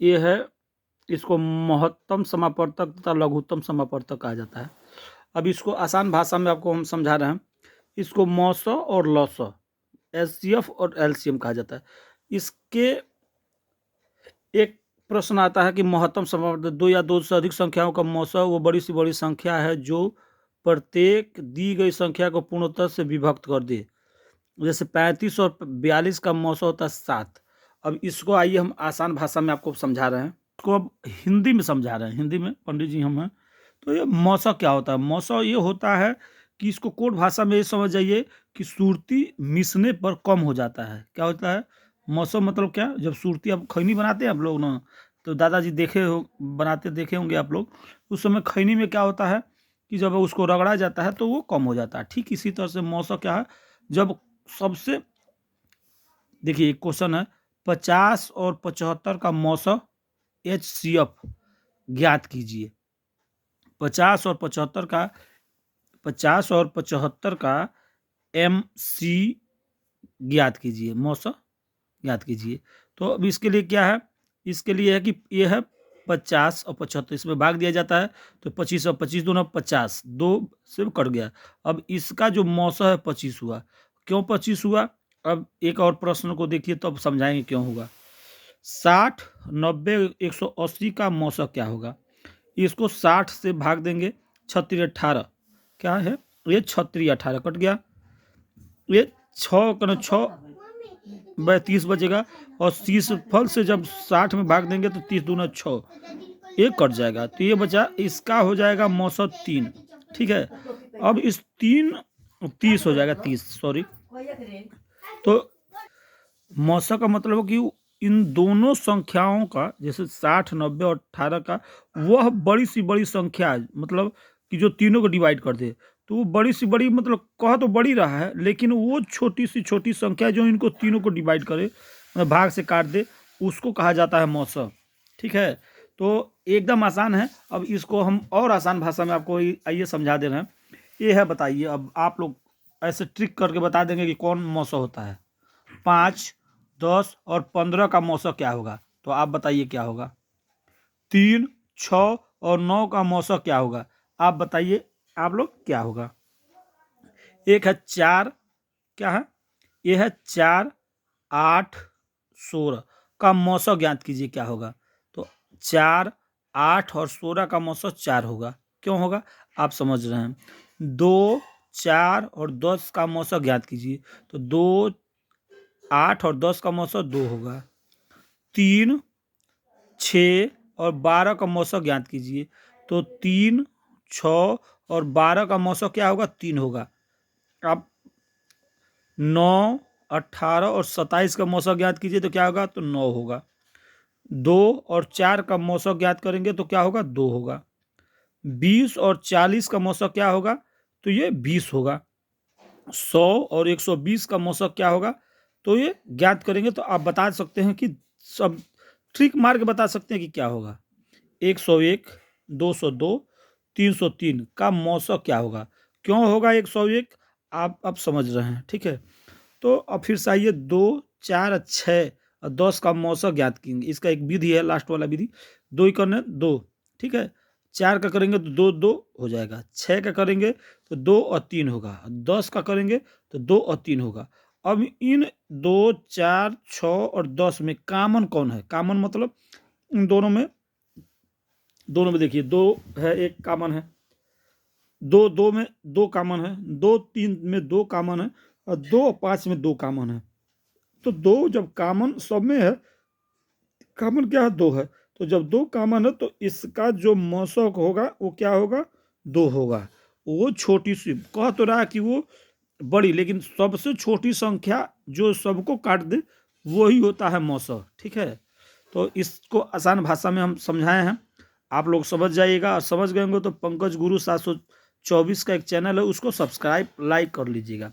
ये है, इसको महत्तम समापवर्तक तथा लघुत्तम समापवर्तक कहा जाता है। अब इसको आसान भाषा में आपको हम समझा रहे हैं। इसको मौस और लौस, एचसीएफ और एलसीएम कहा जाता है। इसके एक प्रश्न आता है कि महत्तम समापवर्तक, दो या दो से अधिक संख्याओं का मौसा वो बड़ी सी बड़ी संख्या है जो प्रत्येक दी गई संख्या को पूर्णतः से विभक्त कर दे। जैसे 35 और 42 का मौसा होता है 7। अब इसको आइए हम आसान भाषा में आपको समझा रहे हैं। इसको अब हिंदी में समझा रहे हैं, हिंदी में पंडित जी हम हैं। तो ये मौसा क्या होता है? मौसा ये होता है कि इसको कोड भाषा में ये समझ जाइए कि सुरती मिसने पर कम हो जाता है। क्या होता है मौसम? मतलब क्या, जब सुरती आप खैनी बनाते हैं आप लोग ना, तो दादाजी देखे हो बनाते देखे होंगे आप लोग। उस समय खैनी में क्या होता है कि जब उसको रगड़ा जाता है तो वो कम हो जाता है। ठीक इसी तरह से मौसम क्या है, जब सबसे, देखिए एक क्वेश्चन है, 50 और 75 का मौसम HCF ज्ञात कीजिए। 50 और 75 का 50 और 75 का MC ज्ञात कीजिए, मौसम ज्ञात कीजिए। तो अब इसके लिए क्या है, इसके लिए है कि ये है 50 और 75, इसमें भाग दिया जाता है तो 25 और 25 दोनों 50, 2 से कट गया। अब इसका जो मौसम है 25 हुआ। क्यों 25 हुआ? अब एक और प्रश्न को देखिए तो अब समझाएंगे क्यों होगा। 60, 90, 180 का मौसम क्या होगा? इसको 60 से भाग देंगे, 36 18 क्या है, ये 36 18 कट गया, ये 6 का 6 30 बचेगा, और 30 फल से जब 60 में भाग देंगे तो 30 दूना 6, ये कट जाएगा। तो ये बचा, इसका हो जाएगा मौसम 3। ठीक है, अब इस 3 30 हो जाएगा, 30 सॉरी। तो मौसम का मतलब है कि इन दोनों संख्याओं का, जैसे 60, 90 और 18 का, वह बड़ी सी बड़ी संख्या है, मतलब कि जो तीनों को डिवाइड कर दे। तो वो बड़ी सी बड़ी, मतलब कह तो बड़ी रहा है, लेकिन वो छोटी सी छोटी संख्या जो इनको तीनों को डिवाइड करे, मतलब भाग से काट दे, उसको कहा जाता है मौसम। ठीक है, तो एकदम आसान है। अब इसको हम और आसान भाषा में आपको आइए समझा दे रहे हैं। ये है, बताइए, अब आप लोग ऐसे ट्रिक करके बता देंगे कि कौन मौसम होता है। 5, 10 और 15 का मौसम क्या होगा? तो आप बताइए क्या होगा। 3, 6 और 9 का मौसम क्या होगा? आप बताइए आप लोग क्या होगा। एक है 4, क्या है, ये है 4, 8, 16 का मौसम ज्ञात कीजिए क्या होगा। तो 4, 8 और 16 का मौसम 4 होगा। क्यों होगा आप समझ रहे हैं। 2, 4 और 10 का मौसम ज्ञात कीजिए। तो 2, 8 और 10 का मौसम 2 होगा। 3, 6 और 12 का मौसम ज्ञात कीजिए। तो 3, 6 और 12 का मौसम क्या होगा? 3 होगा। अब 9, 18 और 27 का मौसम ज्ञात कीजिए तो क्या होगा? तो 9 होगा। 2 और 4 का मौसम ज्ञात करेंगे तो क्या होगा? 2 होगा। 20 और 40 का मौसम क्या होगा? तो ये 20 होगा। 100 और 120 का मौसम क्या होगा? तो ये ज्ञात करेंगे तो आप बता सकते हैं कि, सब ट्रिक मार के बता सकते हैं कि क्या होगा। 101, 202, 303 का मौसम क्या होगा? क्यों होगा 101? आप अब समझ रहे हैं। ठीक है, तो अब फिर से आइए, 2, 4, 6 और 10 का मौसम ज्ञात करेंगे। इसका एक विधि है, लास्ट वाला विधि। 2 ही करना 2, ठीक है। 4 का करेंगे तो 2 2 हो जाएगा। 6 का करेंगे तो 2 और 3 होगा। 10 का करेंगे तो 2 और 3 होगा। अब इन 2, 4, 6 और 10 में कॉमन कौन है? कॉमन मतलब इन दोनों में देखिए, 2 है, एक कॉमन है। 2 में 2 कॉमन है। 2 3 में 2 कॉमन है, और 2 5 में 2 कॉमन है। तो 2 जब कॉमन सब में है, कॉमन क्या है? 2 है। तो जब 2 कॉमन है तो इसका जो मौसक होगा वो क्या होगा? 2 होगा। वो छोटी सी, कह तो रहा है कि वो बड़ी, लेकिन सबसे छोटी संख्या जो सबको काट दे वही होता है मौसक। ठीक है, तो इसको आसान भाषा में हम समझाए हैं, आप लोग समझ जाइएगा। और समझ गए होंगे तो पंकज गुरु 724 का एक चैनल है, उसको सब्सक्राइब लाइक कर लीजिएगा।